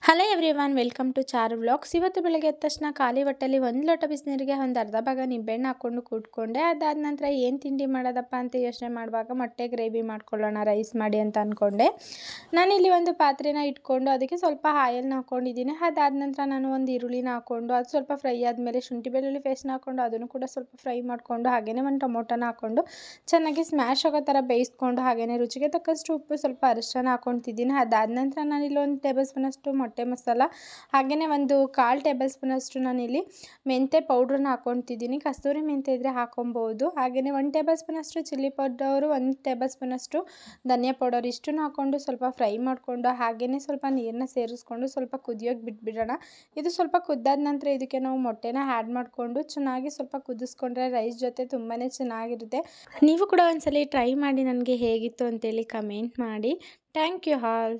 Hello everyone, welcome to Charu vlogs. ಇವತ್ತು ಬೆಳಗ್ಗೆ ಎದ್ದ ತಕ್ಷಣ ಖಾಲಿ ಹೊಟ್ಟೆಲಿ ಒಂದು ಲೋಟ ಬಿಸಿನೀರಿಗೆ ಒಂದು ಅರ್ಧ ಭಾಗ ನಿಂಬೆಹಣ್ಣು ಹಾಕ್ಕೊಂಡು ಕೂತ್ಕೊಂಡೆ. ಅದಾದ ನಂತರ ಏನು ತಿಂಡಿ ಮಾಡೋದಪ್ಪ ಅಂತ ಯೋಚನೆ ಮಾಡುವಾಗ ಮೊಟ್ಟೆ ಗ್ರೇವಿ ಮಾಡ್ಕೊಳ್ಳೋಣ ರೈಸ್ ಮಾಡಿ ಅಂತ ಅಂದ್ಕೊಂಡೆ. ನಾನಿಲ್ಲಿ ಒಂದು ಪಾತ್ರೆನ ಇಟ್ಕೊಂಡು ಅದಕ್ಕೆ ಸ್ವಲ್ಪ ಆಯಿಲ್ನ ಹಾಕ್ಕೊಂಡಿದ್ದೀನಿ. ಅದಾದ ನಂತರ ನಾನು ಒಂದು ಈರುಳ್ಳಿನ ಹಾಕ್ಕೊಂಡು ಅದು ಸ್ವಲ್ಪ ಫ್ರೈ ಆದಮೇಲೆ ಶುಂಠಿ ಬೆಳ್ಳುಳ್ಳಿ ಪೇಸ್ಟ್ನ ಹಾಕ್ಕೊಂಡು ಅದನ್ನು ಕೂಡ ಸ್ವಲ್ಪ ಫ್ರೈ ಮಾಡಿಕೊಂಡು ಹಾಗೆಯೇ ಒಂದು ಟೊಮೊಟೊನ ಹಾಕ್ಕೊಂಡು ಚೆನ್ನಾಗಿ ಸ್ಮ್ಯಾಶ್ ಆಗೋ ಥರ ಬೇಯಿಸ್ಕೊಂಡು ಹಾಗೆಯೇ ರುಚಿಗೆ ತಕ್ಕಷ್ಟು ಉಪ್ಪು ಸ್ವಲ್ಪ ಅರಿಶಿನ ಹಾಕ್ಕೊತಿದ್ದೀನಿ. ಅದಾದ ನಂತರ ನಾನಿಲ್ಲಿ 1 ಟೇಬಲ್ ಸ್ಪೂನಷ್ಟು ಮೊಟ್ಟೆ ಮಸಾಲ ಹಾಗೆಯೇ ಒಂದು 1/4 ಟೇಬಲ್ ಸ್ಪೂನಷ್ಟು ನಾನಿಲ್ಲಿ ಮೆಂತೆ ಪೌಡ್ರನ್ನ ಹಾಕ್ಕೊತಿದ್ದೀನಿ. ಕಸ್ತೂರಿ ಮೆಂತೆ ಇದ್ದರೆ ಹಾಕೊಬೋದು. ಹಾಗೆಯೇ 1 ಟೇಬಲ್ ಸ್ಪೂನಷ್ಟು ಚಿಲ್ಲಿ ಪೌಡರು, 1 ಟೇಬಲ್ ಸ್ಪೂನಷ್ಟು ಧನಿಯಾ ಪೌಡರ್ ಇಷ್ಟನ್ನು ಹಾಕ್ಕೊಂಡು ಸ್ವಲ್ಪ ಫ್ರೈ ಮಾಡಿಕೊಂಡು ಹಾಗೆಯೇ ಸ್ವಲ್ಪ ನೀರನ್ನ ಸೇರಿಸ್ಕೊಂಡು ಸ್ವಲ್ಪ ಕುದಿಯೋಕೆ ಬಿಟ್ಬಿಡೋಣ. ಇದು ಸ್ವಲ್ಪ ಕುದ್ದಾದ ನಂತರ ಇದಕ್ಕೆ ನಾವು ಮೊಟ್ಟೆನ ಆ್ಯಡ್ ಮಾಡಿಕೊಂಡು ಚೆನ್ನಾಗಿ ಸ್ವಲ್ಪ ಕುದಿಸ್ಕೊಂಡ್ರೆ ರೈಸ್ ಜೊತೆ ತುಂಬಾ ಚೆನ್ನಾಗಿರುತ್ತೆ. ನೀವು ಕೂಡ ಒಂದ್ಸಲಿ ಟ್ರೈ ಮಾಡಿ ನನಗೆ ಹೇಗಿತ್ತು ಅಂತೇಳಿ ಕಮೆಂಟ್ ಮಾಡಿ. Thank you all.